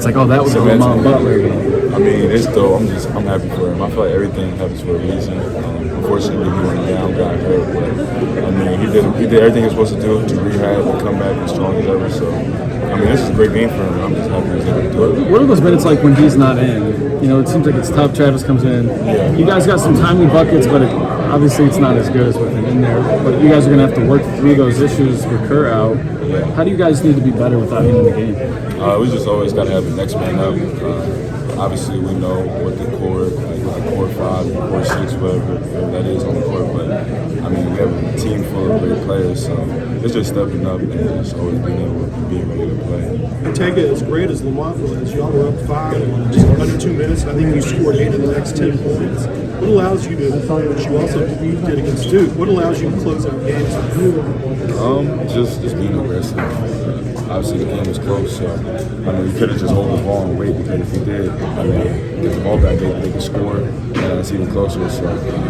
it's like, oh, that was a Lamont Butler game. I mean, it's dope. I'm happy for him. I feel like everything happens for a reason. Unfortunately, he went down, got hurt, but I mean, he did everything he was supposed to do to rehab and come back as strong as ever. So, I mean, this is a great game for him. I'm just happy he's able to do it. What are those minutes like when he's not in? You know, it seems like it's tough. Travis comes in. Yeah. You guys got some timely buckets, but obviously it's not as good as with him in there. But you guys are going to have to work through those issues with Kerr out. Yeah. How do you guys need to be better without him in the game? We just always got to have the next man up. Obviously, we know what the core, like core 5, core 6, whatever that is on the court. But I mean, we have a team full of great players, so it's just stepping up and just always being ready to play. Otega, as great as Lamont was, y'all were up 5 in just under 2 minutes, and I think you scored 8 of the next 10 points. What allows you to, which you also did against Duke, what allows you to close out games? Just being aggressive. Obviously, the game was close, so I mean, we could have just hold the ball and wait, because if we did, I mean, get the ball back, they could score, and it's even closer. So,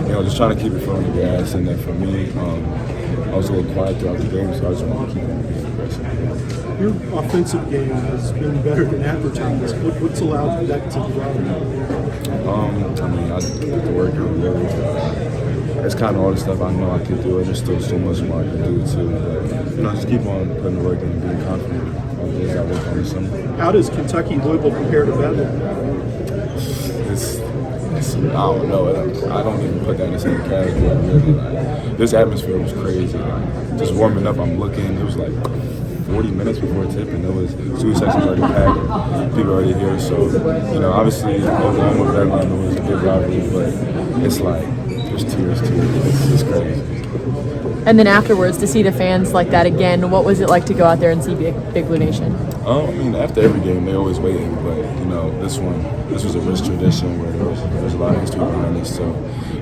you know, just trying to keep it from the gas. And then for me, I was a little quiet throughout the game, so I just wanted to keep being aggressive. Your offensive game has been better than advertised. What's allowed that to develop? I mean, I get to work on really. It's kind of all the stuff I know I can do. There's still so much more I can do too. But you know, just keep on putting the work in and being confident on the days I work on this summer. How does Kentucky Louisville compare to Bedlam? I don't know. I don't even put that in the same category. Really, like, this atmosphere was crazy. Like, just warming up, I'm looking. It was like 40 minutes before tip, and there was 2 sections already packed. People already here, so you know, obviously, Oklahoma with Bedlam was a big rivalry, but it's like. There's tears too. It's crazy. And then afterwards, to see the fans like that again, what was it like to go out there and see Big Blue Nation? I mean, after every game, they always waiting, but you know, this was a rich tradition where there's a lot of history behind this. So,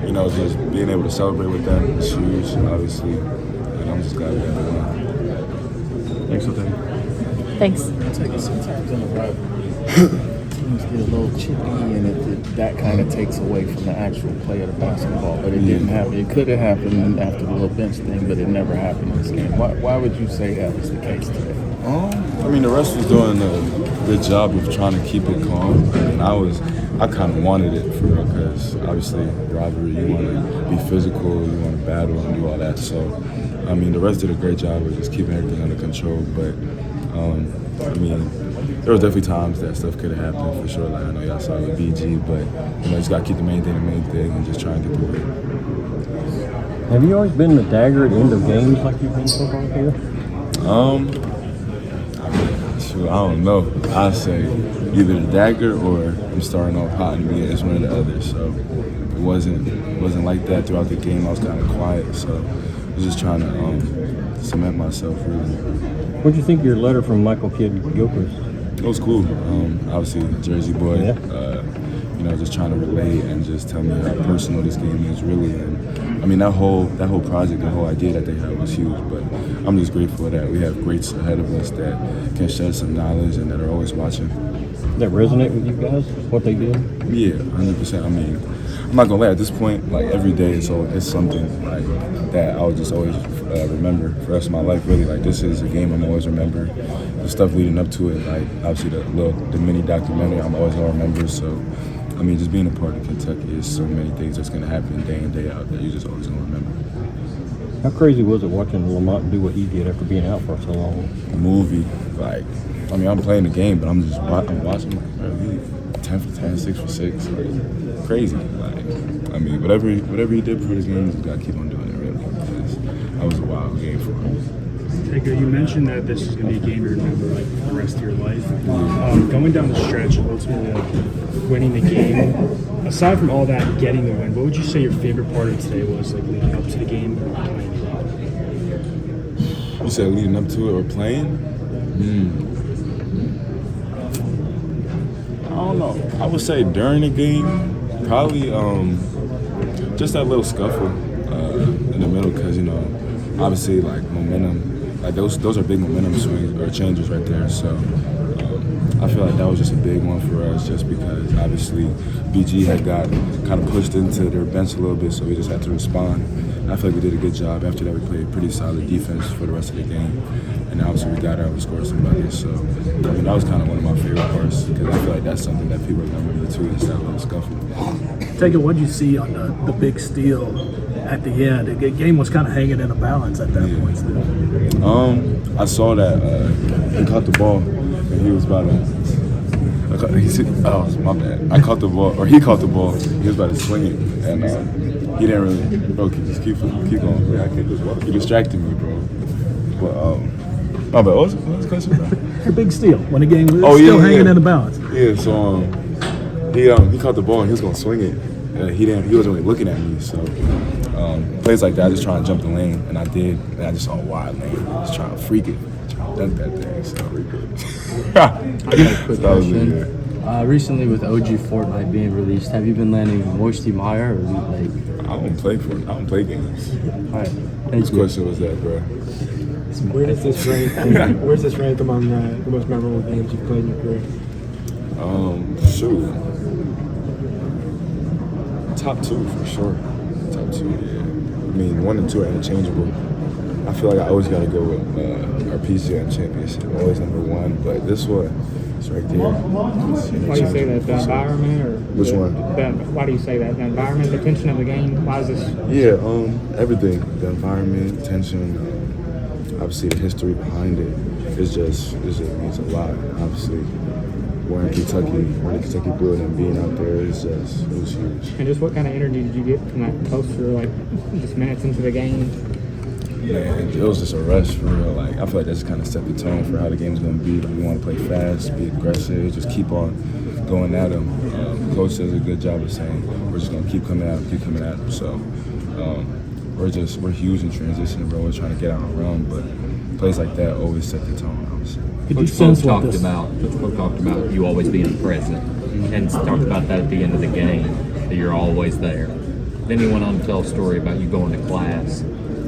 you know, just being able to celebrate with them is huge, obviously, and I'm just glad we got to win. Thanks for that. Thanks. I take it sometimes in a rivalry. Teams get a little chippy, and that kind of takes away from the actual play of the basketball. But it didn't happen. It could have happened after the little bench thing, but it never happened in this game. Why would you say that was the case today? I mean, the rest was doing a good job of trying to keep it calm. I mean, I kind of wanted it for real, because obviously rivalry, you want to be physical, you want to battle and do all that. So, I mean, the rest did a great job of just keeping everything under control. But I mean, there was definitely times that stuff could have happened for sure. Like I know y'all saw it with BG, but you know, just gotta keep the main thing, and just try and get through it. Have you always been the dagger at the end of games like you've been so far here? I don't know. I say either the dagger or I'm starting off hot and it's one of the others. So it wasn't like that throughout the game. I was kind of quiet, so I was just trying to cement myself really. What do you think of your letter from Michael Kidd-Gilchrist? It was cool. Obviously, Jersey boy. Yeah. You know, just trying to relate and just tell me how personal this game is really. And I mean, that whole project, the whole idea that they had was huge. But I'm just grateful that we have greats ahead of us that can shed some knowledge and that are always watching. That resonate with you guys? What they did? Yeah, 100%. I mean, I'm not gonna lie. At this point, like every day, it's something like that I'll just always remember for the rest of my life. Really, like this is a game I'm always remember. The stuff leading up to it, like obviously the mini documentary, I'm always gonna remember. So, I mean, just being a part of Kentucky is so many things that's gonna happen day in, day out that you're just always gonna remember. How crazy was it watching Lamont do what he did after being out for so long? A movie, like, I mean, I'm playing the game, but I'm watching, like, bro, he 10 for 10, 6 for 6, like, crazy. Like, I mean, whatever he did for his game, you gotta keep on doing it, really, because that was a wild game for him. Otega, you mentioned that this is going to be a game you remember like the rest of your life. Going down the stretch, ultimately winning the game. Aside from all that, getting the win, what would you say your favorite part of today was, like leading up to the game or playing the game? You said leading up to it or playing? I don't know. I would say during the game, probably just that little scuffle in the middle, because you know, obviously like momentum. Like those are big momentum swings or changes right there. So I feel like that was just a big one for us, just because obviously BG had got kind of pushed into their bench a little bit, so we just had to respond. I feel like we did a good job. After that, we played pretty solid defense for the rest of the game. And obviously, we got out and scored somebody. So, I mean, that was kind of one of my favorite parts because I feel like that's something that people are going to remember too, is that little scuffle. Otega, what did you see on the big steal at the end? The game was kind of hanging in a balance at that point still. I saw that he caught the ball and he was about to. Oh, my bad. I caught the ball, or he caught the ball. He was about to swing it, and he didn't really. Bro, just keep going. Bro. I can't just. You distracted me, bro. But my bad. What was the question, bro? The big steal when the game was still hanging in a balance. Yeah. So he caught the ball and he was gonna swing it, and he wasn't really looking at me. So plays like that, I just trying to jump the lane, and I did, and I just saw a wide lane. I was trying to freak it, trying to dunk that thing. So I got a quick question. Recently, with OG Fortnite being released, have you been landing Moisty Meyer or like? I don't play for it. I don't play games. All right. Whose question was that, bro? Where does this rank? Where's this rank among the most memorable games you've played in your career? Shoot. Top 2 for sure. Top 2, yeah. I mean, 1 and 2 are interchangeable. I feel like I always got to go with our PCN championship. Always number 1, but this one, it's right there. Why do you say that? The environment, or which one? Why do you say that? The environment, the tension of the game. Why is this? Yeah, everything. The environment, tension, obviously the history behind it. It just means a lot. Obviously, wearing the Kentucky Blue and being out there it was huge. And just what kind of energy did you get from that poster, like just minutes into the game? Man, it was just a rush for real. Like I feel like that's kind of set the tone for how the game's gonna be. We want to play fast, be aggressive, just keep on going at them. Coach does a good job of saying we're just gonna keep coming at them. So we're huge in transition, bro. We're trying to get out and run, but plays like that always set the tone. Obviously. Coach Pope talked about you always being present, and talked about that at the end of the game, that you're always there. Then he went on to tell a story about you going to class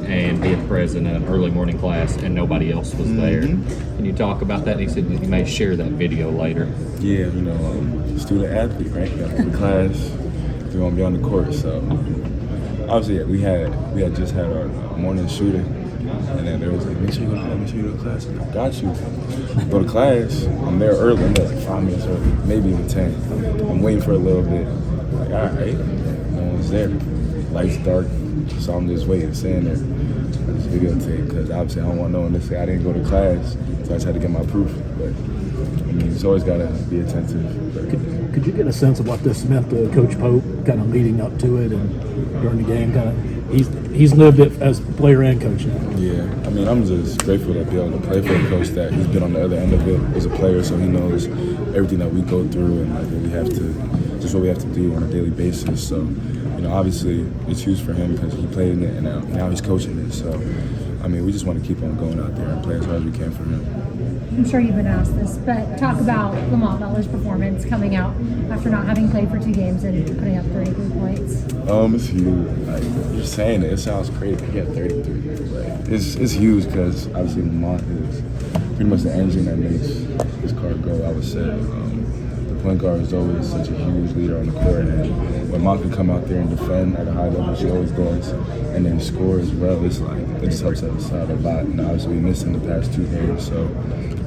and being present in an early morning class and nobody else was there. Can you talk about that? And he said you may share that video later. Yeah, student athlete, right? Got to class, we want to be on the court. So obviously, we had just had our morning shooting, and then there was like, make sure you go to class. I got you. Go to class. I'm there early. I'm there like 5 minutes early, maybe even 10. I'm waiting for a little bit. Like, all right, no one's there. Lights dark, so I'm just waiting, sitting there. I just videotape because obviously I don't want no one to say I didn't go to class, so I just had to get my proof. But I mean, it's always got to be attentive. Could you get a sense of what this meant to Coach Pope, kind of leading up to it and during the game? Kind of, he's lived it as player and coach now. Yeah, I mean, I'm just grateful to be able to play for a coach that he's been on the other end of it as a player, so he knows everything that we go through and like what we have to do on a daily basis. So, obviously it's huge for him because he played in it and now he's coaching it. So, I mean, we just want to keep on going out there and play as hard as we can for him. I'm sure you've been asked this, but talk about Lamont Beller's performance coming out after not having played for 2 games and putting up 33 points. It's huge. Like, you're saying it sounds crazy. He had 33. Like, it's huge because obviously Lamont is pretty much the engine that makes this car go, I would say. The point guard is always such a huge leader on the court, and when Lamont can come out there and defend at a high level, she always does, and then score as well, it's like, it just helps us out a lot. And obviously we missed him the past 2 games, so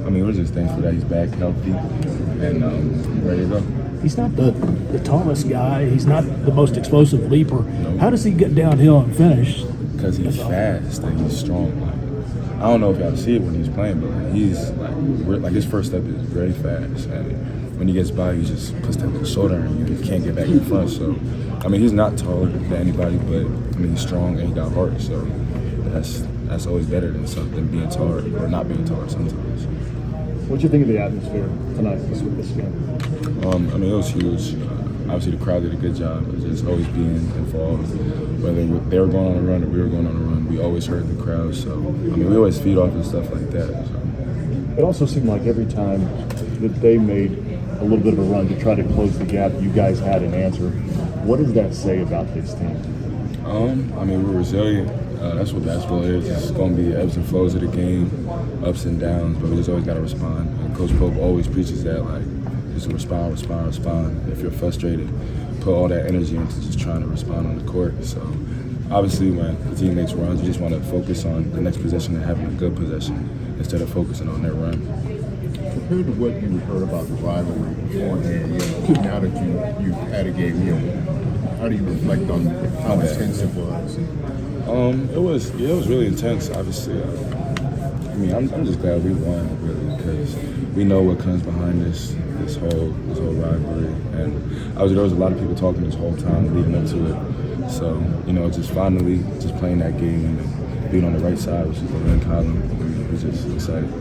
I mean, we're just thankful that he's back healthy and ready to go. He's not the tallest guy. He's not the most explosive leaper. Nope. How does he get downhill and finish? Because he's fast and he's strong. Like, I don't know if y'all see it when he's playing, but he's like his first step is very fast, and when he gets by, he just puts that little shoulder and you can't get back in front. So, I mean, he's not taller than anybody, but I mean, he's strong and he got heart. So that's always better than being taller or not being taller sometimes. What do you think of the atmosphere tonight with this game? I mean, it was huge. Obviously, the crowd did a good job of just always being involved. Whether they were going on a run or we were going on a run, we always heard the crowd. So, I mean, we always feed off and stuff like that. So. It also seemed like every time that they made a little bit of a run to try to close the gap, you guys had an answer. What does that say about this team? I mean, we're resilient. That's what basketball is. It's going to be ebbs and flows of the game, ups and downs, but we just always got to respond. And Coach Pope always preaches that, like, just respond. If you're frustrated, put all that energy into just trying to respond on the court. So, obviously when the team makes runs, you just want to focus on the next possession and having a good possession instead of focusing on their run. Compared to what you heard about the rivalry beforehand, now that you've had a game, how do you reflect on how intense it was? It was really intense. Obviously, I mean, I'm just glad we won, really, because we know what comes behind this whole rivalry, and there was a lot of people talking this whole time leading up to it. So just finally playing that game and being on the right side, which is the win column, it was just exciting.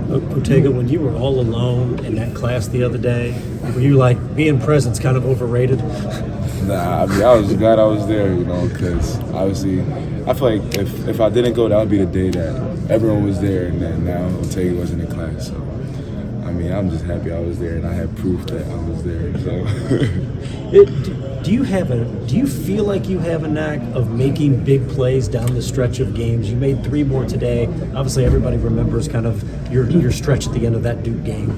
Otega, when you were all alone in that class the other day, were you like being present's kind of overrated? Nah, I mean, I was glad I was there, because obviously I feel like if I didn't go, that would be the day that everyone was there, and then now Otega wasn't in class. So, I mean, I'm just happy I was there, and I had proof that I was there. So. Do you feel like you have a knack of making big plays down the stretch of games? You made 3 more today. Obviously, everybody remembers kind of your stretch at the end of that Duke game.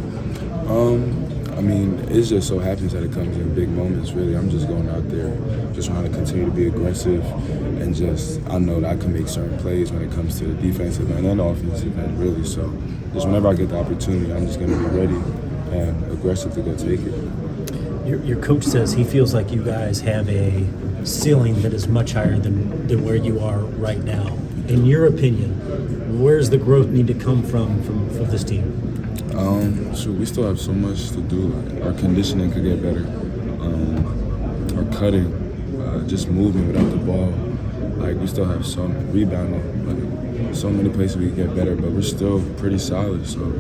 I mean, it's just so happens that it comes in big moments, really. I'm just going out there, just trying to continue to be aggressive, and I know that I can make certain plays when it comes to the defensive end and offensive end, really. So just whenever I get the opportunity, I'm just going to be ready and aggressive to go take it. Your coach says he feels like you guys have a ceiling that is much higher than where you are right now. In your opinion, where's the growth need to come from this team? We still have so much to do. Our conditioning could get better. Our cutting, just moving without the ball. We still have some rebounding. So many places we can get better, but we're still pretty solid. So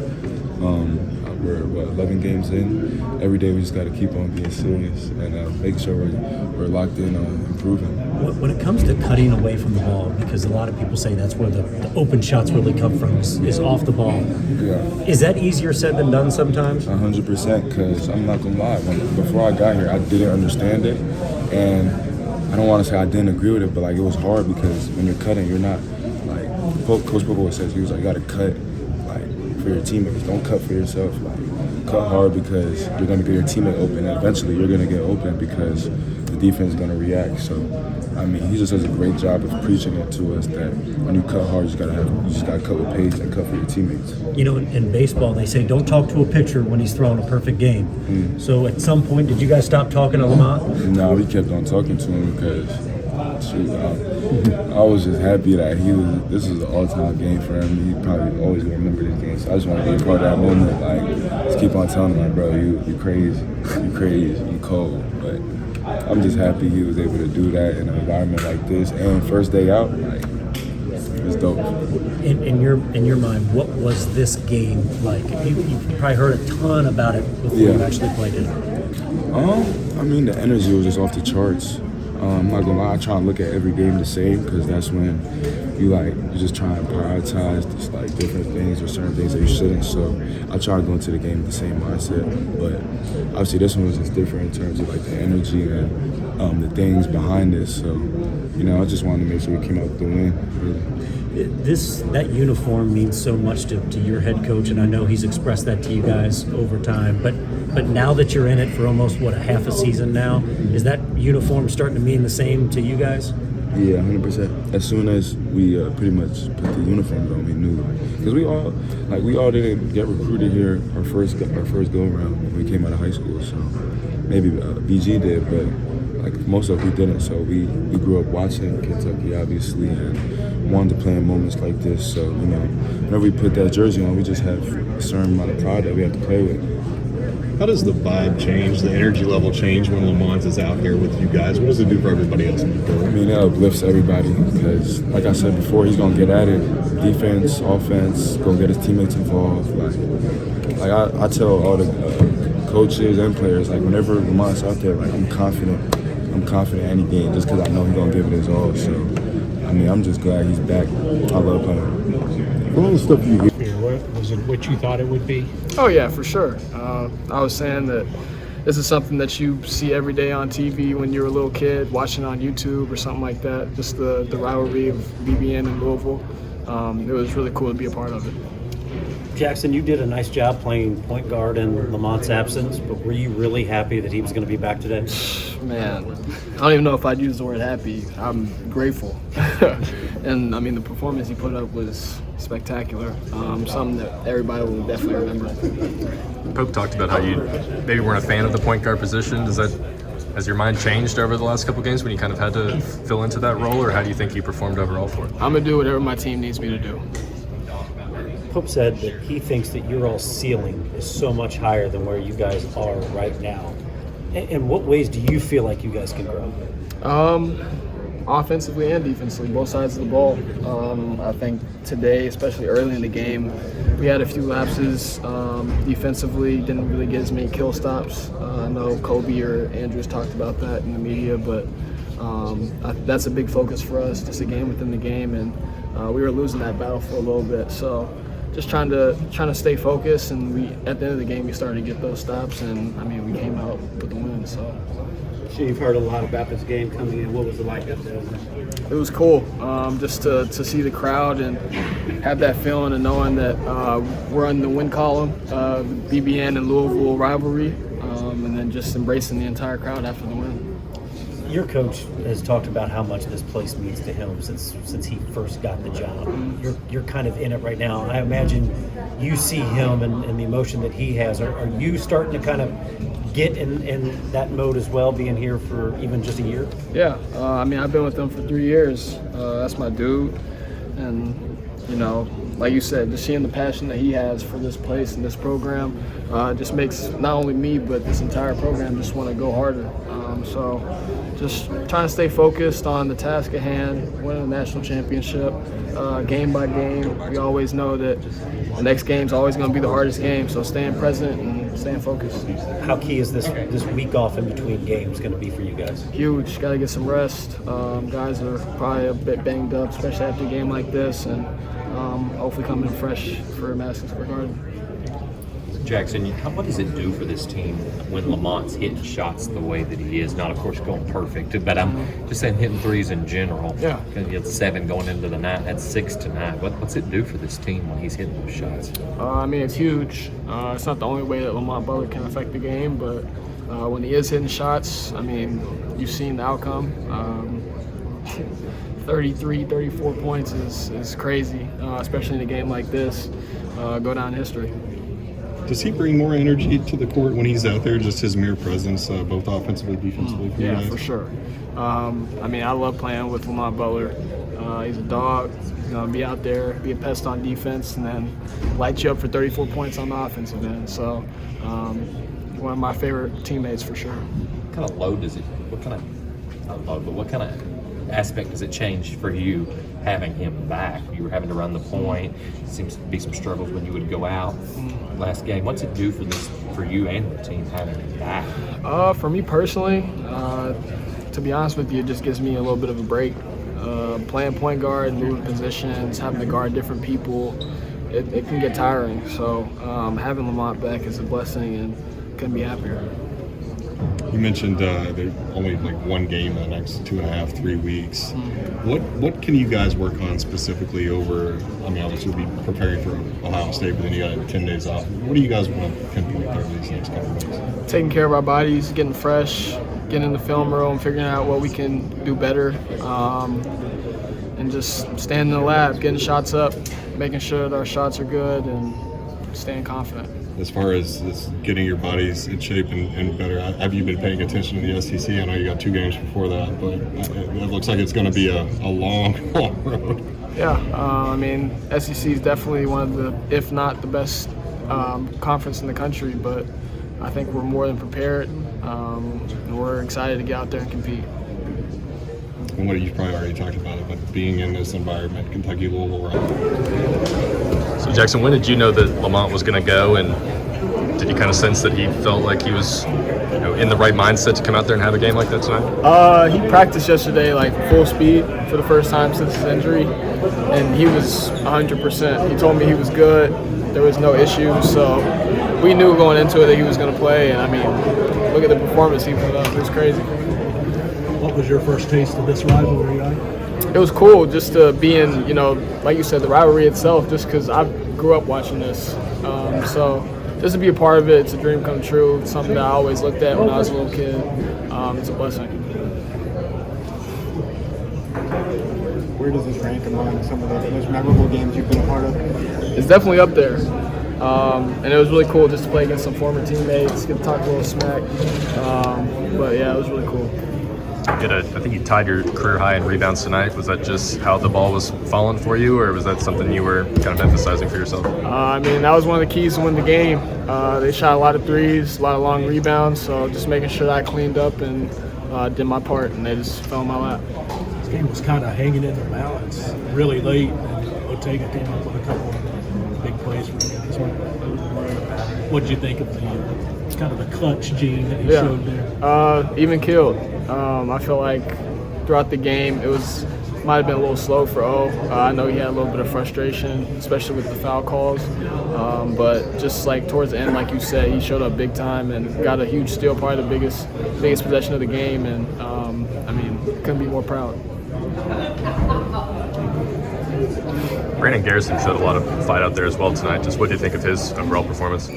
we're 11 games in. Every day we just got to keep on being serious and making sure we're locked in on improving. When it comes to cutting away from the ball, because a lot of people say that's where the open shots really come from, is off the ball. Yeah. Is that easier said than done sometimes? 100%, because I'm not going to lie. Before I got here, I didn't understand it. And I don't want to say I didn't agree with it, but it was hard because when you're cutting, you're not, Coach Popo says, he was like, you got to cut, for your teammates. Don't cut for yourself. Cut hard because you're going to get your teammate open, and eventually you're going to get open because the defense is going to react. So, I mean, he just does a great job of preaching it to us that when you cut hard, you just got to cut with pace and cut for your teammates. In baseball, they say don't talk to a pitcher when he's throwing a perfect game. So, at some point, did you guys stop talking to Lamont? No, we kept on talking to him because, I was just happy that this is an all-time game for him. He probably always going to remember this game. So I just want to be a part of that moment. Just keep on telling him, bro, you crazy, you cold. But I'm just happy he was able to do that in an environment like this. And first day out, it's dope. In your mind, what was this game like? You probably heard a ton about it before you actually played it. I mean, the energy was just off the charts. I'm not gonna lie, I try and look at every game the same because that's when you just try and prioritize just different things or certain things that you shouldn't. So I try to go into the game with the same mindset. But obviously this one was just different in terms of the energy and the things behind this. So I just wanted to make sure we came out with the win. Really. That uniform means so much to your head coach, and I know he's expressed that to you guys over time. But now that you're in it for almost a half a season now, is that uniform starting to mean the same to you guys? Yeah, 100%. As soon as we pretty much put the uniforms on, we knew because we all didn't get recruited here our first go around when we came out of high school. So maybe BG did, but most of us we didn't. So we grew up watching Kentucky, obviously, and wanted to play in moments like this. So whenever we put that jersey on, we just have a certain amount of pride that we have to play with. How does the vibe change, the energy level change when Lamont is out here with you guys? What does it do for everybody else on the court? I mean, it uplifts everybody because, like I said before, he's going to get at it. Defense, offense, go get his teammates involved. I tell all the coaches and players, whenever Lamont's out there, I'm confident any game just because I know he's going to give it his all. So, I mean, I'm just glad he's back. I love playing. For all the stuff you get. Was it what you thought it would be? Oh yeah, for sure. I was saying that this is something that you see every day on TV when you're a little kid, watching on YouTube or something like that. Just the rivalry of BBN and Louisville. It was really cool to be a part of it. Jaxson, you did a nice job playing point guard in Lamont's absence, but were you really happy that he was going to be back today? Man, I don't even know if I'd use the word happy. I'm grateful. And, I mean, the performance he put up was spectacular. Something that everybody will definitely remember. Pope talked about how you maybe weren't a fan of the point guard position. Has your mind changed over the last couple games when you kind of had to fill into that role, or how do you think you performed overall for it? I'm going to do whatever my team needs me to do. Pope said that he thinks that your all ceiling is so much higher than where you guys are right now. In what ways do you feel like you guys can grow? Offensively and defensively, both sides of the ball. I think today, especially early in the game, we had a few lapses defensively, didn't really get as many kill stops. I know Kobe or Andrews talked about that in the media, but that's a big focus for us, just a game within the game, and we were losing that battle for a little bit. So just trying to stay focused, and at the end of the game we started to get those stops, and I mean we came out with the win. So. You've heard a lot about this game coming in. What was it like up there? It was cool, just to see the crowd and have that feeling of knowing that we're in the win column, BBN and Louisville rivalry, and then just embracing the entire crowd after the win. Your coach has talked about how much this place means to him since he first got the job. You're kind of in it right now. I imagine you see him and the emotion that he has. Are you starting to kind of get in that mode as well, being here for even just a year? Yeah, I mean, I've been with them for 3 years. That's my dude. And, you know, like you said, just seeing the passion that he has for this place and this program just makes not only me, but this entire program just want to go harder. So just trying to stay focused on the task at hand, winning a national championship, game by game. We always know that the next game's always going to be the hardest game, so staying present and staying focused. How key is this week off in between games going to be for you guys? Huge. Got to get some rest. Guys are probably a bit banged up, especially after a game like this, and hopefully coming in fresh for Madison Square Garden. Jaxson, what does it do for this team when Lamont's hitting shots the way that he is? Not, of course, going perfect, but I'm just saying hitting threes in general. Yeah. He had 7 going into the night, had 6 tonight. What's it do for this team when he's hitting those shots? I mean, it's huge. It's not the only way that Lamont Butler can affect the game, but when he is hitting shots, I mean, you've seen the outcome. 33, 34 points is crazy, especially in a game like this. Go down in history. Does he bring more energy to the court when he's out there, just his mere presence, both offensively and defensively? For you guys? For sure. I mean, I love playing with Lamont Butler. He's a dog. He's going to be out there, be a pest on defense, and then light you up for 34 points on the offensive end. So one of my favorite teammates for sure. What kind of load does it, what kind of aspect does it change for you having him back? You were having to run the point. It seems to be some struggles when you would go out last game. What's it do for you and the team having him back? For me personally, to be honest with you, it just gives me a little bit of a break. Playing point guard, moving positions, having to guard different people, it can get tiring. So having Lamont back is a blessing, and couldn't be happier. You mentioned there's only like one game in the next 2.5, 3 weeks. What can you guys work on specifically over? I mean, obviously we'll be preparing for Ohio State, but then you got 10 days off. What do you guys want to pinpoint there these next couple of weeks? Taking care of our bodies, getting fresh, getting in the film room, figuring out what we can do better, and just staying in the lab, getting shots up, making sure that our shots are good, and staying confident. As far as getting your bodies in shape and better, have you been paying attention to the SEC? I know you got 2 games before that, but it looks like it's going to be a long road. Yeah, I mean, SEC is definitely one of the, if not the best conference in the country, but I think we're more than prepared. And we're excited to get out there and compete. And what you've probably already talked about it, but being in this environment, Kentucky, Louisville. So Jaxson, when did you know that Lamont was going to go, and did you kind of sense that he felt like he was, in the right mindset to come out there and have a game like that tonight? He practiced yesterday like full speed for the first time since his injury, and he was 100%. He told me he was good. There was no issues, so we knew going into it that he was going to play. And I mean, look at the performance he put up. It was crazy. What was your first taste of this rivalry, right? It was cool just to be in, like you said, the rivalry itself, just because I've grew up watching this. So just to be a part of it, it's a dream come true. It's something that I always looked at when I was a little kid. It's a blessing. Where does this rank among some of the most memorable games you've been a part of? It's definitely up there. And it was really cool just to play against some former teammates, get to talk a little smack. But yeah, it was really cool. I think you tied your career high in rebounds tonight. Was that just how the ball was falling for you, or was that something you were kind of emphasizing for yourself? I mean, that was one of the keys to win the game. They shot a lot of threes, a lot of long rebounds, so just making sure that I cleaned up and did my part, and they just fell in my lap. This game was kind of hanging in the balance really late, and Otega came up with a couple of big plays for you guys. What did you think of the kind of the clutch gene that he showed there? Even killed. I feel like throughout the game it might have been a little slow for O. I know he had a little bit of frustration, especially with the foul calls. But just like towards the end, like you said, he showed up big time and got a huge steal, probably the biggest possession of the game. And I mean, couldn't be more proud. Brandon Garrison showed a lot of fight out there as well tonight. Just what do you think of his overall performance?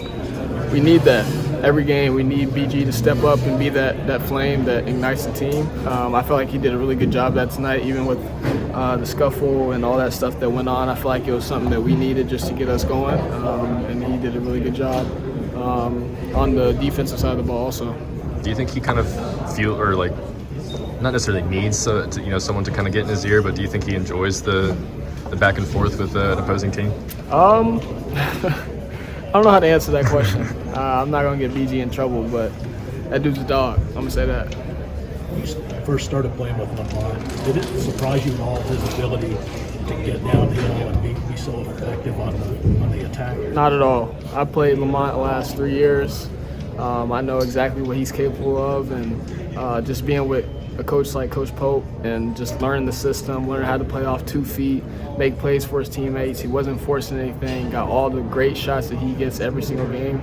We need that. Every game, we need BG to step up and be that flame that ignites the team. I feel like he did a really good job that tonight, even with the scuffle and all that stuff that went on. I feel like it was something that we needed just to get us going, and he did a really good job on the defensive side of the ball also. Do you think he kind of not necessarily needs someone to kind of get in his ear, but do you think he enjoys the back and forth with an opposing team? I don't know how to answer that question. I'm not going to get BG in trouble, but that dude's a dog. I'm going to say that. When you first started playing with Lamont, did it surprise you at all his ability to get downhill and be so effective on the attack? Not at all. I played Lamont the last 3 years. I know exactly what he's capable of, and just being with a coach like Coach Pope and just learning the system, learning how to play off 2 feet, make plays for his teammates. He wasn't forcing anything, got all the great shots that he gets every single game.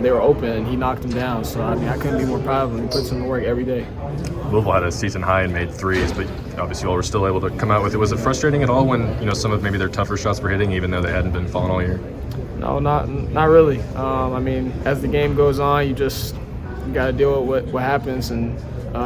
They were open and he knocked them down. So, I mean, I couldn't be more proud of him. He puts in the work every day. Louisville had a season high and made threes, but obviously you all were still able to come out with it. Was it frustrating at all when some of maybe their tougher shots were hitting, even though they hadn't been falling all year? No, not really. I mean, as the game goes on, you got to deal with what happens and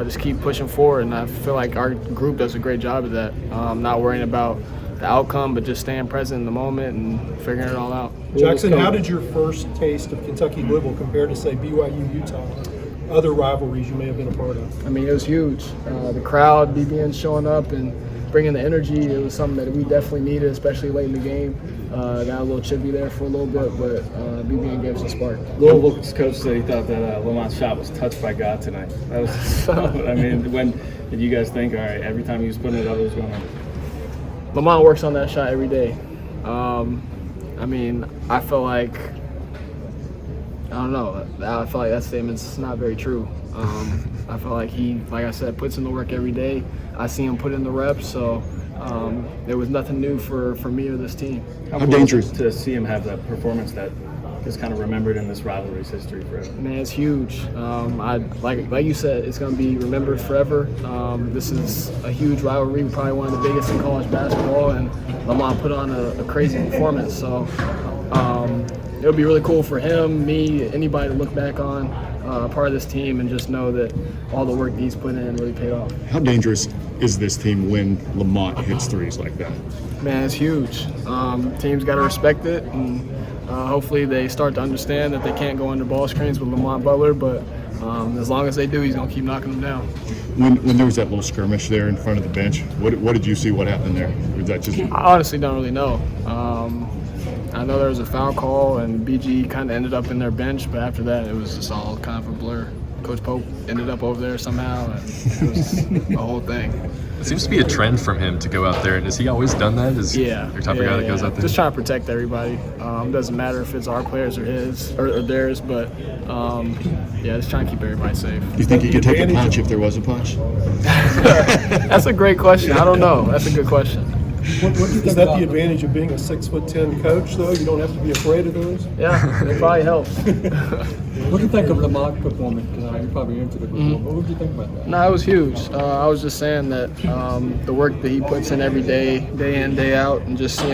just keep pushing forward. And I feel like our group does a great job of that, not worrying about the outcome, but just staying present in the moment and figuring it all out. Jaxson, how did your first taste of Kentucky-Louisville compare to, say, BYU-Utah, other rivalries you may have been a part of? I mean, it was huge. The crowd, BBN showing up and bringing the energy, it was something that we definitely needed, especially late in the game. Got a little chippy there for a little bit, but BBN gave us a spark. Louisville's coach said he thought that Lamont's shot was touched by God tonight. That was, I mean, when did you guys think, all right, every time he was putting it up, it was going on? Lamont works on that shot every day. I mean, I feel like, I don't know, I feel like that statement's not very true. I feel like he, like I said, puts in the work every day. I see him put in the reps, so there was nothing new for me or this team. How dangerous to see him have that performance that is kind of remembered in this rivalry's history forever? Man, it's huge. Like you said, it's going to be remembered forever. This is a huge rivalry, probably one of the biggest in college basketball, and Lamont put on a crazy performance. So it'll be really cool for him, me, anybody to look back on part of this team and just know that all the work he's put in really paid off. How dangerous is this team when Lamont hits threes like that? Man, it's huge. Teams got to respect it, and hopefully they start to understand that they can't go under ball screens with Lamont Butler, but as long as they do, he's going to keep knocking them down. When there was that little skirmish there in front of the bench, what did you see? What happened there? Was that just? I honestly don't really know. I know there was a foul call, and BG kind of ended up in their bench, but after that, it was just all kind of a blur. Coach Pope ended up over there somehow, and it was a whole thing. It seems to be a trend from him to go out there, and has he always done that? Is your type of guy that goes out there? Just trying to protect everybody. Doesn't matter if it's our players or his or theirs, but just trying to keep everybody safe. Do you think he could take a punch if there was a punch? That's a great question. I don't know. That's a good question. Is that the advantage of being a 6'10" coach, though? You don't have to be afraid of those? Yeah, it probably helps. What do you think of Lamont's performance tonight? You probably answered it before. What would you think about that? No, it was huge. I was just saying that the work that he puts in every day, day in, day out, and just seeing